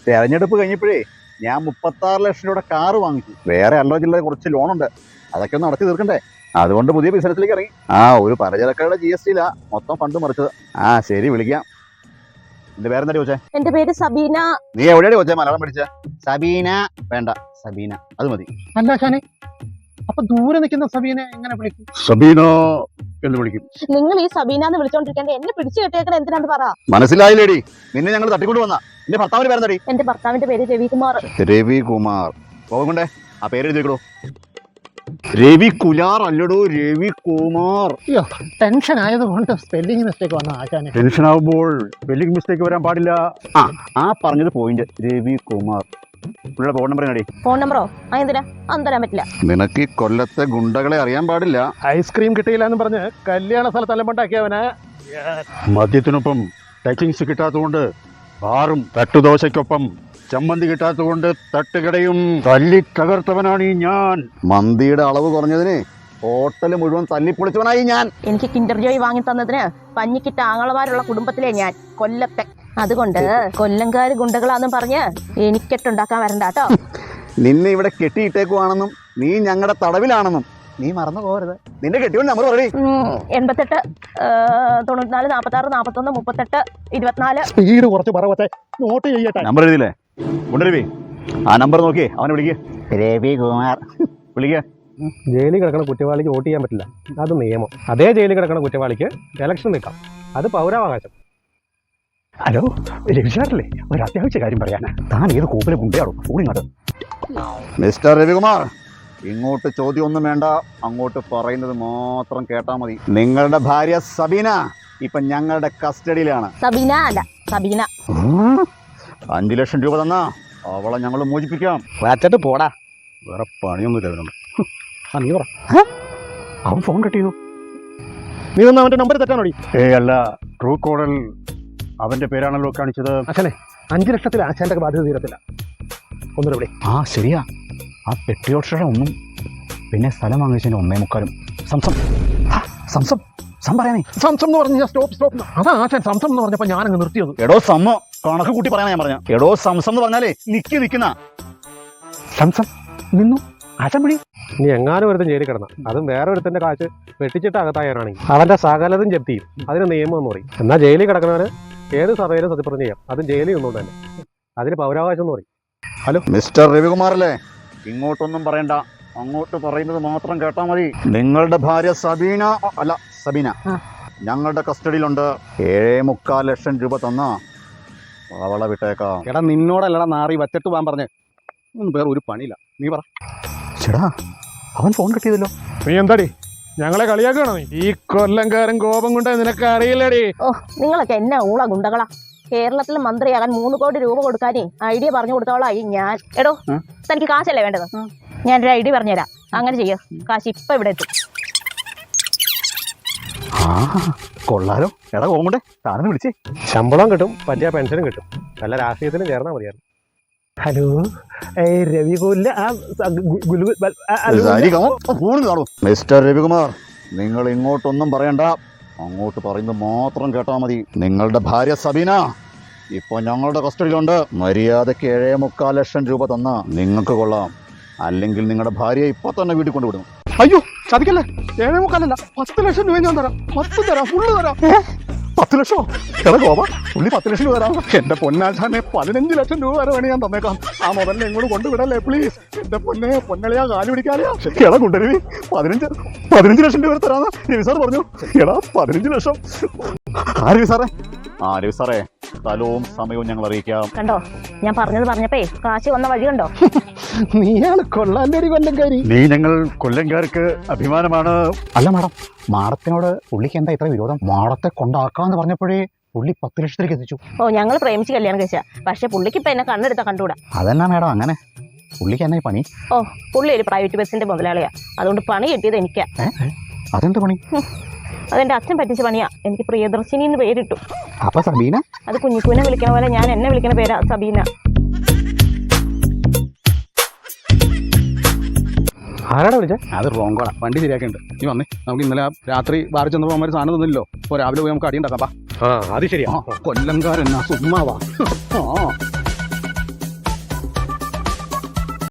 തെരഞ്ഞെടുപ്പ് കഴിഞ്ഞപ്പോഴേ ഞാൻ 36 ലക്ഷം രൂപയുടെ കാറ് വാങ്ങിച്ചു. വേറെ അല്ലറ ചില്ലറ കുറച്ച് ലോണുണ്ട്, അതൊക്കെ ഒന്ന് അടച്ചു തീർക്കണ്ടേ. അതുകൊണ്ട് പുതിയ ബിസിനസ്സിലേക്ക് ഇറങ്ങി. ഒരു പലചരക്കയുടെ GST-ലാ മൊത്തം ഫണ്ട് മറിച്ചത്. ശരി, വിളിക്കാം. എന്റെ പേരെന്താ ചോദിച്ചേ? എന്റെ പേര് സബീന. നീ എവിടെയാണ് ചോദിച്ചേ? മലയാളം പഠിച്ച? സബീന വേണ്ട, സബീന അത് മതി. അല്ല ഷാനെ, അപ്പൊ ദൂരെ നിൽക്കുന്ന സബീനെ എങ്ങനെ വിളിക്കും? സബീന എന്ന് വിളിക്കും. നിങ്ങൾ ഈ സബീന എന്ന് വിളിച്ചോണ്ടിരിക്കാണ്ട് എന്നെ പിടിച്ചു കെട്ടിയേക്കണ എന്തിനാന്ന് പറ. മനസ്സിലായില്ലേടി? നിന്നെ ഞങ്ങൾ തട്ടിക്കൊണ്ട് വന്ന. എന്റെ ഭർത്താവിന്റെ പേരെന്താടി? എന്റെ ഭർത്താവിന്റെ പേര് രവികുമാർ. രവികുമാർ പോകണ്ടേ? ആ പേര് എഴുതിക്കോ. രവികുമാർ അല്ലടോ, രവികുമാർ. ടെൻഷൻ ആയതുകൊണ്ട് സ്പെല്ലിംഗ് മിസ്റ്റേക്ക് വന്ന ആശാനെ. ടെൻഷൻ ആവുമ്പോൾ സ്പെല്ലിംഗ് മിസ്റ്റേക്ക് വരാൻ പാടില്ല. ആ പറഞ്ഞത് പോയിന്റ്. രവികുമാർ. പുള്ളിയുടെ ഫോൺ നമ്പർ എന്നാടി? ഫോൺ നമ്പറോ? എന്തിനാ? അതൊന്നും തരാൻ പറ്റില്ല. നിനക്ക് ഈ കൊല്ലത്തെ ഗുണ്ടകളെ അറിയാൻ പാടില്ല. ഐസ്ക്രീം കിട്ടിയില്ല എന്ന് പറഞ്ഞ് കല്യാണ സ്ഥലത്ത് അലമ്പണ്ടാക്കിയവന്. മദ്യത്തിനൊപ്പം ടച്ചിങ്സ് കിട്ടാത്തതുകൊണ്ട് ബാറും തട്ടുദോശയ്ക്കൊപ്പം ചമ്മന്തി കിട്ടാത്തതുകൊണ്ട് തട്ടുകടയും തല്ലി തകർത്തവനാണ് ഈ ഞാൻ. മന്തിയുടെ അളവ് കുറഞ്ഞതിന് ഹോട്ടൽ മുഴുവൻ തല്ലിപ്പൊളിച്ചവനായി ഞാൻ. എനിക്ക് കിൻഡർ ജോയ് വാങ്ങി തന്നതിന് പഞ്ഞിക്കിട്ട ആങ്ങളമാരുള്ള കുടുംബത്തിലെ ഞാൻ കൊല്ലത്തെ. അതുകൊണ്ട് കൊല്ലംകാര് ഗുണ്ടകളാന്നും പറഞ്ഞ് എനിക്കെട്ടുണ്ടാക്കാൻ വരണ്ട കേട്ടോ. നിന്നെ ഇവിടെ കെട്ടിയിട്ടേക്കുവാണെന്നും നീ ഞങ്ങളുടെ തടവിലാണെന്നും നീ മറന്നു പോകരുത്. നിന്റെ കെട്ടിയോണ്ട് നമ്പർ പറയടി. 88 94 46 41 38 24. സ്പീഡ് കുറച്ച് പറവത്തെ നോട്ട് ചെയ്യട്ടെ. നമ്പർ എഴുതിയില്ലേ? രവി, ആ നമ്പർ നോക്കിയേ അവനെ വിളിക്കുക. രവികുമാർ വിളിക്കുക. ജയിലിൽ കിടക്കുന്ന കുറ്റവാളിക്ക് വോട്ട് ചെയ്യാൻ പറ്റില്ല, അത് നിയമം. അതേ ജയിലിൽ കിടക്കുന്ന കുറ്റവാളിക്ക് ഇലക്ഷൻ നിൽക്കാം, അത് പൗരാവകാശം. ഹലോ, രവിശാറില്ലേ? ഒരു അത്യാവശ്യ കാര്യം പറയാനാ. താൻ ഏത് കൂപ്പിലെ ഗുണ്ടയാണോ? ഫോണിങ്ങോട്ട്. മിസ്റ്റർ രവികുമാർ, ഇങ്ങോട്ട് ചോദ്യം ഒന്നും വേണ്ട, അങ്ങോട്ട് പറയുന്നത് മാത്രം കേട്ടാ മതി. നിങ്ങളുടെ ഭാര്യ സബീന ഇപ്പൊ ഞങ്ങളുടെ കസ്റ്റഡിയിലാണ്. സബീന അല്ല, സബീന. 5 ലക്ഷം രൂപ തന്നാ അവളെ ഞങ്ങൾ മോചിപ്പിക്കാം. വച്ചിട്ട് പോടാ, വേറെ പണിയൊന്നുമില്ല അവനുണ്ട്. നീ പറ. അവൻ ഫോൺ കട്ട് ചെയ്തു. നീ ഒന്ന് അവന്റെ നമ്പർ തെറ്റാണോടി? അല്ല, ട്രൂ കോളിൽ അവന്റെ പേരാണല്ലോ കാണിച്ചത്. അച്ഛനെ, 5 ലക്ഷത്തിൽ ആശാന്റെ ബാധ്യത തീരത്തില്ല. ഒന്നുകൂടെ വിളി. ശരിയാ. ആ പെട്രിയോട്ട്സുടെ 1 പിന്നെ സ്ഥലം വാങ്ങിച്ചതിന് 1.25. സംസം പറയാനേ. സംസം എന്ന് പറഞ്ഞ സ്റ്റോപ്പ്. അതാ ആശാൻ സംസം എന്ന് പറഞ്ഞപ്പോ ഞാനങ്ങ് നിർത്തിയത്. എടോ സമ്മ, കണക്ക് കൂട്ടി പറയാനാ ഞാൻ പറഞ്ഞ. എടോ സംസം എന്ന് പറഞ്ഞാലേ നിൽക്കുന്ന സംസം നിന്നു. ആശാൻ വിളി. നീ എങ്ങാനും ഒരുത്തൻ ജയിലിൽ കിടന്ന, അതും വേറെ ഒരുത്തന്റെ കാശ് വെട്ടിച്ചിട്ട് അകത്തായാനാണെങ്കിൽ അവന്റെ സകലതും ജപ്തി ചെയ്യും. അതിന് നിയമം എന്ന് പറയും. എന്നാൽ ജയിലിൽ കിടക്കുന്നവന് ഏത് സഭയിലും സത്യപ്രതിജ്ഞ ചെയ്യാം, അതും ജയിലിൽ നിന്നുകൊണ്ട് തന്നെ. അതിന് പൗരാവകാശം എന്ന് പറയും. ഹലോ മിസ്റ്റർ രവികുമാറല്ലേ? ഇങ്ങോട്ടൊന്നും പറയണ്ട, അങ്ങോട്ട് പറയുന്നത് മാത്രം കേട്ടാ മതി. നിങ്ങളുടെ ഭാര്യ സബീന ഞങ്ങളുടെ കസ്റ്റഡിയിലുണ്ട്. 7.25 ലക്ഷം രൂപ തന്നാ അവളെ വിട്ടേക്കാം. എടാ, നിന്നോടല്ലടാ നാറി, വച്ചിട്ട് പോകാൻ പറഞ്ഞേ. വേറെ ഒരു പണിയില്ല, നീ പറ. ചേടാ, അവൻ ഫോൺ കിട്ടിയതല്ലോ. നീ എന്താടി ഞങ്ങളെ കളിയാക്കണോ? നീ ഈ കൊല്ലംകാരൻ കോപം കൊണ്ട് നിനക്ക് അറിയില്ലടി. നിങ്ങളൊക്കെ എന്നാ ഊള ഗുണ്ടകളാ. കേരളത്തിലെ മന്ത്രിയാകാൻ 3 കോടി രൂപ കൊടുക്കാനേ ഐഡിയ പറഞ്ഞു കൊടുത്തോളായി ഞാൻ. എടോ, തനിക്ക് കാശല്ലേ വേണ്ടത്? ഞാനൊരു ഐഡിയ പറഞ്ഞുതരാം, അങ്ങനെ ചെയ്യോ. കാശ് ഇപ്പൊ ഇവിടെ എത്തും. കൊള്ളാലോ. എടാ കോമണ്ടേ, താനെന്ന് വിളിച്ചേ. ശമ്പളം കിട്ടും, പറ്റിയ പെൻഷനും കിട്ടും. നല്ല രാഷ്ട്രീയത്തിലും ചേർന്നാ മതിയായിരുന്നു. ഹലോ, മിസ്റ്റർ രവികുമാർ, നിങ്ങൾ ഇങ്ങോട്ടൊന്നും പറയണ്ട, അങ്ങോട്ട് പറയുന്നത് മാത്രം കേട്ടാ മതി. നിങ്ങളുടെ ഭാര്യ സബീന ഇപ്പൊ ഞങ്ങളുടെ കസ്റ്റഡിയിലുണ്ട്. മര്യാദയ്ക്ക് 7.25 ലക്ഷം രൂപ തന്ന നിങ്ങൾക്ക് കൊള്ളാം, അല്ലെങ്കിൽ നിങ്ങളുടെ ഭാര്യയെ ഇപ്പൊ തന്നെ വീട്ടിൽ കൊണ്ടുവിടും. അയ്യോ, ചതിക്കല്ലേ. 7.25 10 ലക്ഷം രൂപ ഞാൻ തരാം. 10 തരാം, ഫുള്ള് തരാം. 10 ലക്ഷോ? എടാ ഗോപ, പുള്ളി 10 ലക്ഷം രൂപ തരാം. എന്റെ പൊന്നാശാനെ 15 ലക്ഷം രൂപ വരെ വേണേ ഞാൻ തന്നേക്കാം. ആ മുതലിനെ എങ്ങോട്ട് കൊണ്ടുവിടല്ലേ പ്ലീസ്. എന്റെ പൊന്നളിയാ, കാല് പിടിക്കാതെയാ. എടാ കൊണ്ടുവരുവി, 15 ലക്ഷം രൂപ തരാന്ന് രവി സാർ പറഞ്ഞു. എടാ 15 ലക്ഷം. രവി സാറേ, സ്ഥലവും സമയവും ഞങ്ങൾ അറിയിക്കാം. കണ്ടോ, ഞാൻ പറഞ്ഞപ്പേ കാശ് വന്ന വഴി കണ്ടോ? നീയാണ് കൊള്ളാൻ്റെ കൊല്ലംകാരി. നീ ഞങ്ങൾ കൊല്ലംകാർക്ക് അഭിമാനമാണ്. അല്ല മാഡം, മാഡത്തിനോട് പുള്ളിക്ക് എന്താ ഇത്ര വിരോധം? മാഡത്തെ കൊണ്ടാക്കാന്ന് പറഞ്ഞപ്പോഴേ പുള്ളി 10 ലക്ഷത്തിലേക്ക് എത്തിച്ചു. ഞങ്ങൾ പ്രേമിച്ച് കല്യാണം കഴിച്ച, പക്ഷെ പുള്ളിക്ക് ഇപ്പൊ എന്നെ കണ്ണെടുത്താ കണ്ടുകൂടാ. അതെന്നാ മാഡം അങ്ങനെ? പുള്ളിക്ക് എന്നാ പണി? പുള്ളി ഒരു പ്രൈവറ്റ് ബസിന്റെ മുതലാളിയാ, അതുകൊണ്ട് പണി കിട്ടിയത് എനിക്കാ. അതെന്ത് പണി? അതെന്റെ അച്ഛൻ പറ്റിച്ച പണിയാ. എനിക്ക് പ്രിയദർശിനി എന്ന് പേരിട്ടു. അപ്പൊ സബീന? അത് കുഞ്ഞിക്കൂനെ വിളിക്കണ പോലെ ഞാൻ എന്നെ വിളിക്കണ പേരാ സബീന. ആരാടാ വിളിച്ചേ? അത് റോങ്കോളാ. വണ്ടി ശരിയാക്കിണ്ട്. നീ വന്നേ, നമുക്ക് ഇന്നലെ രാത്രി ബാറിൽ ചെന്നപ്പോൾ അമ്മ സാധനം തന്നില്ലല്ലോ. ഇപ്പോൾ രാവിലെ പോയി നമുക്ക് അടി ഉണ്ടാക്കാം. അത് ശരിയാ. കൊല്ലംകാരൻ സുമ്മാവാ.